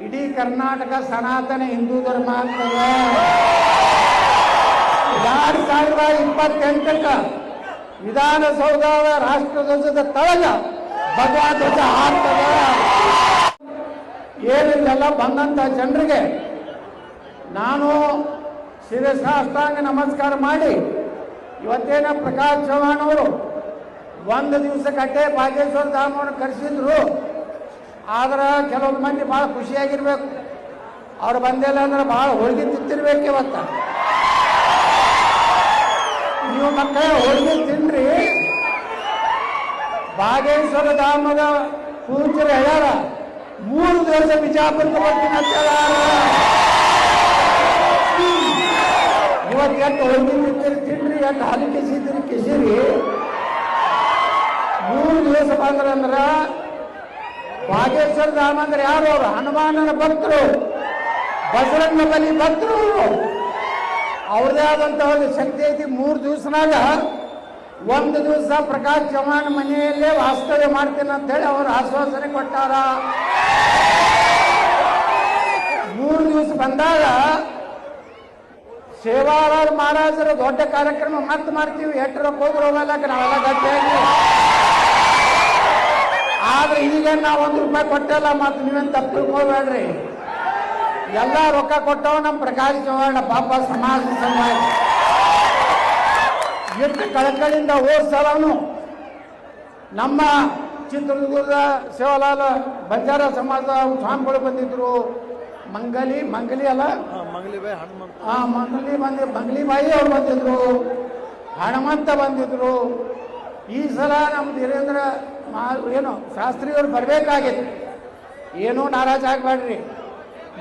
ಇಡೀ ಕರ್ನಾಟಕ ಸನಾತನ ಹಿಂದೂ ಧರ್ಮ ಆಗ್ತದೆ. 2028 ವಿಧಾನಸೌಧ ರಾಷ್ಟ್ರಧ್ವಜದ ತಳಗ ಭಗವಾ ಧ್ವಜ ಹಾಕ್ತದೆ. ಏನಿಲ್ಲ ಬಂದಂತ ಜನರಿಗೆ ನಾನು ಶಿರಸಾಷ್ಟಾಂಗ ನಮಸ್ಕಾರ ಮಾಡಿ ಇವತ್ತೇನ ಪ್ರಕಾಶ್ ಚವ್ಹಾಣ್ ಅವರು ಒಂದು ದಿವಸಕ್ಕೆ ಬಾಗೇಶ್ವರ ಧಾಮವನ್ನು ಕರೆಸಿದ್ರು. ಆದ್ರೆ ಕೆಲವೊಂದು ಮಂದಿ ಭಾಳ ಖುಷಿಯಾಗಿರ್ಬೇಕು. ಅವ್ರು ಬಂದಿಲ್ಲ ಅಂದ್ರೆ ಭಾಳ ಹೋಳಿಗೆ ತಿಂತಿರ್ಬೇಕು. ಇವತ್ತ ನೀವು ಮಕ್ಕಳ ಹೋಳಿಗೆ ತಿನ್ರಿ. ಬಾಗೇಶ್ವರ ಧಾಮದ ಪೂಜ್ಯರು ಹೇಳ್ಯಾರ 3 ದಿವಸ ಬಿಜಾಪುರಕ್ಕೆ ಬರ್ತೀನಿ ಅಂತ ಹೇಳ್ಯಾರ. ಇವತ್ತು ಎಷ್ಟು ಹೋಳಿಗೆ ತಿನ್ರಿ, ಎಷ್ಟು ಹಾಲು ಕಿಸಿರಿ. 3 ದಿವಸ ಬಂದ್ರಂದ್ರ ಬಾಗೇಶ್ವರ ಧಾಮ ಅಂದ್ರೆ ಯಾರು? ಅವರು ಹನುಮಾನನ ಭಕ್ತರು, ಬಸವಣ್ಣ ಬಲಿ ಭಕ್ತರು. ಅವ್ರದೇ ಆದಂತ ಒಂದು ಶಕ್ತಿ ಐತಿ. 3 ದಿವಸನಾಗ 1 ದಿವಸ ಪ್ರಕಾಶ್ ಚವ್ಹಾಣ್ ಮನೆಯಲ್ಲೇ ವಾಸ್ತವ್ಯ ಮಾಡ್ತೀನಿ ಅಂತ ಹೇಳಿ ಅವರು ಆಶ್ವಾಸನೆ ಕೊಟ್ಟಾರ. 3 ದಿವಸ ಬಂದಾಗ ಸೇವಾಲಾಲ್ ಮಹಾರಾಜರ ದೊಡ್ಡ ಕಾರ್ಯಕ್ರಮ ಮತ್ತೆ ಮಾಡ್ತೀವಿ. ಎಟ್ಟರ ಹೋದ್ರು ಹೋಗಲ್ಲ, ನಾವೆಲ್ಲ ಗಟ್ಟಿಯಾಗಿ. ಆದ್ರೆ ಈಗ ನಾವು ₹1 ಕೊಟ್ಟಲ್ಲ. ಮತ್ತೆ ನೀವೇನು ತಪ್ಪು ತಿಳ್ಕೊಬೇಡ್ರಿ. ಎಲ್ಲ ರೊಕ್ಕ ಕೊಟ್ಟವ ನಮ್ಮ ಪ್ರಕಾಶ್ ಚವ್ಹಾಣ್ ಪಾಪ ಸಮಾಜ ಎಷ್ಟು ಕಳಕಳಿಯಿಂದ ಹೋದ್ಸಲನು ನಮ್ಮ ಚಿತ್ರದುರ್ಗದ ಸೇವಾಲಾಲ್ ಬಂಜಾರ ಸಮಾಜದ ಸ್ವಾಮಿಗಳು ಬಂದಿದ್ರು. ಮಂಗಲಿ ಅಲ್ಲ, ಮಂಗಲಿಬಾಯಿ ಅವ್ರು ಬಂದಿದ್ರು, ಹನುಮಂತ ಬಂದಿದ್ರು. ಈ ಸಲ ನಮ್ಮ ಧೀರೇಂದ್ರ ಏನು ಶಾಸ್ತ್ರಿಯವ್ರು ಬರಬೇಕಾಗಿತ್ತು. ಏನೂ ನಾರಾಜ್ ಆಗಬೇಡ್ರಿ.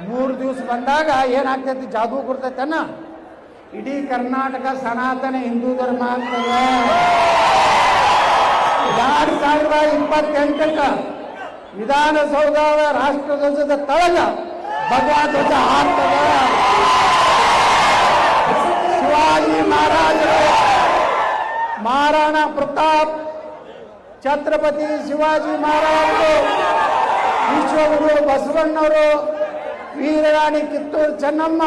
3 ದಿವಸ ಬಂದಾಗ ಏನಾಗ್ತೈತಿ? ಜಾದೂ ಕೊಡ್ತೈತನ್ನ ಇಡೀ ಕರ್ನಾಟಕ ಸನಾತನ ಹಿಂದೂ ಧರ್ಮ ಆಗ್ತದೆ. 2028 ವಿಧಾನಸೌಧ ರಾಷ್ಟ್ರಧ್ವಜದ ತಳಗ ಭಗವಾ ಧ್ವಜ ಹಾಕ್ತದೆ. ಶಿವಾಜಿ ಮಹಾರಾಜರು, ಮಹಾರಾಣಾ ಪ್ರತಾಪ್, ಛತ್ರಪತಿ ಶಿವಾಜಿ ಮಹಾರಾಜರು, ವಿಶ್ವಗುರು ಬಸವಣ್ಣವರು, ವೀರರಾಣಿ ಕಿತ್ತೂರು ಚೆನ್ನಮ್ಮ,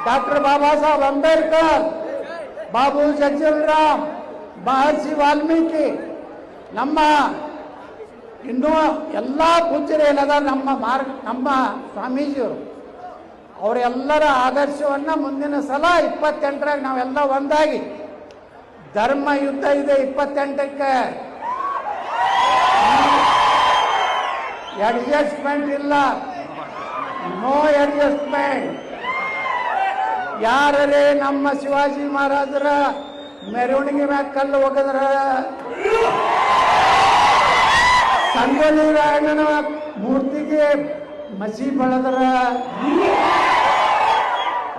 ಡಾಕ್ಟರ್ ಬಾಬಾ ಸಾಹೇಬ್ ಅಂಬೇಡ್ಕರ್, ಬಾಬು ಜಗಜೀವನರಾಮ್, ಮಹರ್ಷಿ ವಾಲ್ಮೀಕಿ, ನಮ್ಮ ಇನ್ನೂ ಎಲ್ಲ ಪೂಜ್ಯರು ಏನದ ನಮ್ಮ ಸ್ವಾಮೀಜಿಯವರು, ಅವರೆಲ್ಲರ ಆದರ್ಶವನ್ನು ಮುಂದಿನ ಸಲ 28ರಾಗ ನಾವೆಲ್ಲ ಒಂದಾಗಿ ಧರ್ಮ ಯುದ್ಧ ಇದೆ. 28ಕ್ಕೆ ಅಡ್ಜಸ್ಟ್ಮೆಂಟ್ ಇಲ್ಲ, ನೋ ಅಡ್ಜಸ್ಟ್ಮೆಂಟ್. ಯಾರೇ ನಮ್ಮ ಶಿವಾಜಿ ಮಹಾರಾಜರ ಮೆರವಣಿಗೆ ಮ್ಯಾಗ ಕಲ್ಲು ಒಗದ್ರ, ಸಂಗೊಳ್ಳಿ ರಾಯಣ್ಣನ ಮೂರ್ತಿಗೆ ಮಸಿ ಬಳದ್ರ,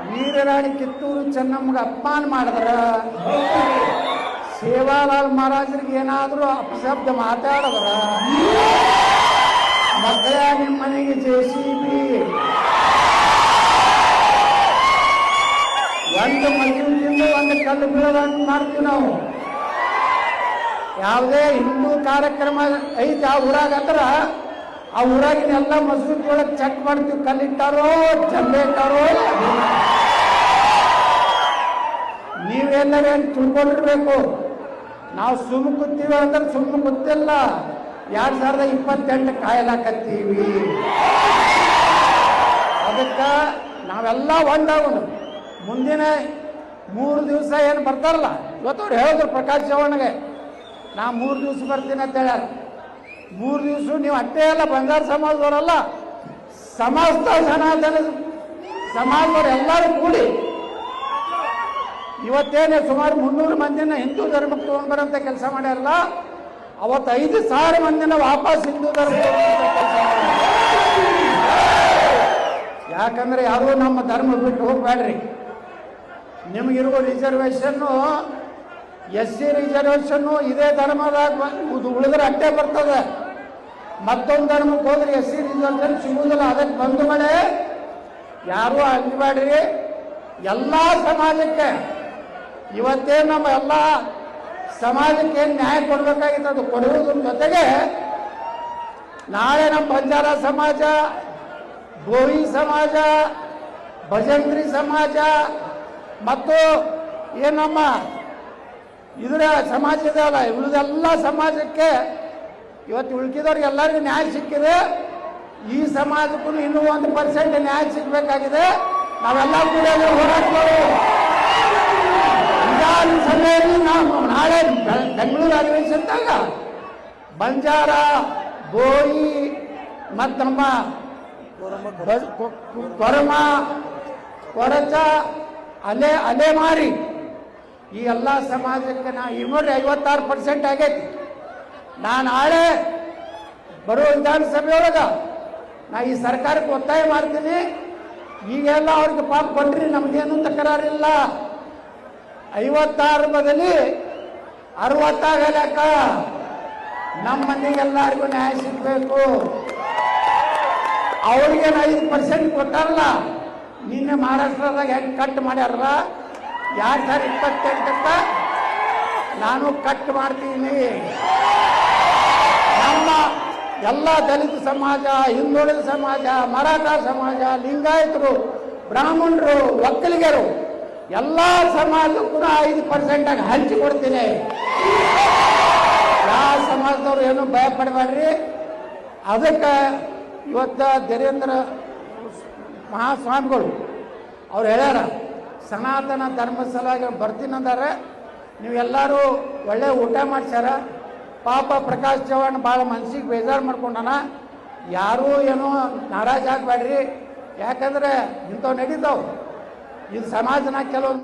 ವೀರರಾಣಿ ಕಿತ್ತೂರು ಚೆನ್ನಮ್ಮಗೆ ಅಪಮಾನ ಮಾಡಿದ್ರ, ಸೇವಾಲಾಲ್ ಮಹಾರಾಜರಿಗೆ ಏನಾದರೂ ಅಪಶಬ್ದ ಮಾತಾಡಿದ್ರ, ಮಕ್ಕಳ ನಿಮ್ಮ ಮನೆಗೆ JCB ಒಂದು ಮಸೀದಿಯಿಂದ ಒಂದು ಕಲ್ಲು ಬೀಳೋದನ್ನು ಮಾಡ್ತೀವಿ ನಾವು. ಯಾವುದೇ ಹಿಂದೂ ಕಾರ್ಯಕ್ರಮ ಐತಿ ಆ ಊರಾಗ ಅಂದ್ರೆ ಆ ಊರಾಗಿನ ಎಲ್ಲ ಮಸೂದಿ ಒಳಗೆ ಚೆಕ್ ಮಾಡ್ತೀವಿ. ಕಲ್ಲಿಟ್ಟಾರೋ, ಜಲ್ಲೆ ಇಟ್ಟಾರೋ. ನೀವೆಲ್ಲರೇನು ತಿಳ್ಕೊಂಡಿರ್ಬೇಕು. ನಾವು ಸುಮ್ಮ ಕೂತೀವಿ ಅಂದ್ರೆ ಸುಮ್ಮ ಗೊತ್ತಿಲ್ಲ. 2028 ಕಾಯಲಾಕತ್ತೀವಿ. ಅದಕ್ಕೆ ನಾವೆಲ್ಲ ಒಂದಾಗೋಣ. ಮುಂದಿನ 3 ದಿವಸ ಏನು ಬರ್ತಾರಲ್ಲ, ಇವತ್ತವ್ರು ಹೇಳಿದ್ರು ಪ್ರಕಾಶ್ ಚವ್ಹಾಣ್ಗೆ ನಾ 3 ದಿವಸ ಬರ್ತೀನಿ ಅಂತ ಹೇಳ್ಯಾರ. 3 ದಿವಸ ನೀವು ಅಷ್ಟೇ ಅಲ್ಲ, ಬಂಜಾರ ಸಮಾಜದವರಲ್ಲ, ಸಮಸ್ತ ಸನಾತನ ಸಮಾಜದವ್ರು ಎಲ್ಲರೂ ಕೂಡಿ ಇವತ್ತೇನೆ ಸುಮಾರು 300 ಮಂದಿನ ಹಿಂದೂ ಧರ್ಮಕ್ಕೆ ತಗೊಂಡ್ಬರಂತ ಕೆಲಸ ಮಾಡ್ಯಾರಲ್ಲ. ಅವತ್ತು 5,000 ಮಂದಿನ ವಾಪಸ್ ಹಿಂದೂ ಧರ್ಮ ಕೆಲಸ ಯಾಕಂದ್ರೆ ಯಾರು ನಮ್ಮ ಧರ್ಮ ಬಿಟ್ಟು ಹೋಗ್ಬೇಡ್ರಿ. ನಿಮಗಿರುವ ರಿಸರ್ವೇಷನ್ನು SC ರಿಸರ್ವೇಷನ್ನು ಇದೇ ಧರ್ಮದಾಗ ಉಳಿದ್ರೆ ಅಟ್ಟೆ ಬರ್ತದೆ. ಮತ್ತೊಂದು ಧರ್ಮಕ್ಕೆ ಹೋದ್ರೆ SC ರಿಸರ್ವೇಷನ್ ಸಿಗುವುದಿಲ್ಲ. ಅದಕ್ಕೆ ಬಂದು ಮಳೆ ಯಾರೂ ಅನ್ಬೇಡ್ರಿ. ಎಲ್ಲ ಸಮಾಜಕ್ಕೆ ಇವತ್ತೇ ನಮ್ಮ ಎಲ್ಲ ಸಮಾಜಕ್ಕೆ ನ್ಯಾಯ ಕೊಡಬೇಕಾಗಿತ್ತು. ಅದು ಕೊಡುವುದ್ರ ಜೊತೆಗೆ ನಾಳೆ ನಮ್ಮ ಬಂಜಾರ ಸಮಾಜ, ಗೋವಿ ಸಮಾಜ, ಭಜಂತ್ರಿ ಸಮಾಜ ಮತ್ತು ಏನಮ್ಮ ಇದರ ಸಮಾಜ ಇದೆಯಲ್ಲ, ಉಳಿದೆಲ್ಲ ಸಮಾಜಕ್ಕೆ ಇವತ್ತು ಉಳ್ಕಿದವ್ರಿಗೆ ಎಲ್ಲರಿಗೂ ನ್ಯಾಯ ಸಿಕ್ಕಿದೆ. ಈ ಸಮಾಜಕ್ಕೂ ಇನ್ನೂ 1% ನ್ಯಾಯ ಸಿಗಬೇಕಾಗಿದೆ. ನಾವೆಲ್ಲ ಕೂಡ ಹೋರಾಡ್ತೀವಿ. ವಿಧಾನಸಭೆಯಲ್ಲಿ ನಾವು ನಾಳೆ ಬೆಂಗಳೂರು ಅಧಿವೇಶನದಾಗ ಬಂಜಾರ, ಬೋಯಿ ಮತ್ತು ನಮ್ಮ ಕೊರಮ, ಕೊರಚ, ಅಲೆಮಾರಿ ಈ ಎಲ್ಲ ಸಮಾಜಕ್ಕೆ ನಾವು ಈಗ ನೋಡ್ರಿ 56% ಆಗೈತಿ. ನಾನು ನಾಳೆ ಬರುವ ವಿಧಾನಸಭೆಯೊಳಗೆ ನಾ ಈ ಸರ್ಕಾರಕ್ಕೆ ಒತ್ತಾಯ ಮಾಡ್ತೀನಿ. ಈಗೆಲ್ಲ ಅವ್ರಿಗೆ ಪಾಪ ಕೊಡ್ರಿ, ನಮ್ದೇನು ತಕರಾರಿಲ್ಲ. 56 ಬದಲಿ 60 ಆಗಲಕ್ಕ ನಮ್ಮ ಮಂದಿಗೆಲ್ಲರಿಗೂ ನ್ಯಾಯ ಸಿಗಬೇಕು. ಅವ್ರಿಗೇನು 5% ಕೊಟ್ಟಾರಲ್ಲ, ನಿನ್ನೆ ಮಹಾರಾಷ್ಟ್ರದಾಗ ಹೆಂಗೆ ಕಟ್ ಮಾಡ್ಯಾರಲ್ಲ, 2028 ನಾನು ಕಟ್ ಮಾಡ್ತೀನಿ. ನಮ್ಮ ಎಲ್ಲ ದಲಿತ ಸಮಾಜ, ಹಿಂದುಳಿದ ಸಮಾಜ, ಮರಾಠ ಸಮಾಜ, ಲಿಂಗಾಯತರು, ಬ್ರಾಹ್ಮಣರು, ಒಕ್ಕಲಿಗರು ಎಲ್ಲ ಸಮಾಜಕ್ಕೂ 5% ಆಗಿ ಹಂಚಿಕೊಡ್ತೀನಿ. ಯಾವ ಸಮಾಜದವ್ರು ಏನು ಭಯ ಪಡಬೇಡ್ರಿ. ಅದಕ್ಕೆ ಇವತ್ತು ಧೀರೇಂದ್ರ ಮಹಾಸ್ವಾಮಿಗಳು ಅವ್ರು ಹೇಳ್ಯಾರ, ಸನಾತನ ಧರ್ಮ ಸಲುವಾಗಿ ಬರ್ತೀನಂದಾರೆ. ನೀವೆಲ್ಲರೂ ಒಳ್ಳೆ ಊಟ ಮಾಡ್ಸ್ಯಾರ. ಪಾಪ ಪ್ರಕಾಶ್ ಚವ್ಹಾಣ್ ಭಾಳ ಮನ್ಸಿಗೆ ಬೇಜಾರು ಮಾಡ್ಕೊಂಡಾನ. ಯಾರೂ ಏನೋ ನಾರಾಜ್ ಆಗಬೇಡ್ರಿ, ಯಾಕಂದ್ರೆ ಇಂಥವು ನಡೀತಾವೆ. ಇದು ಸಮಾಜನ ಕೆಲವೊಂದು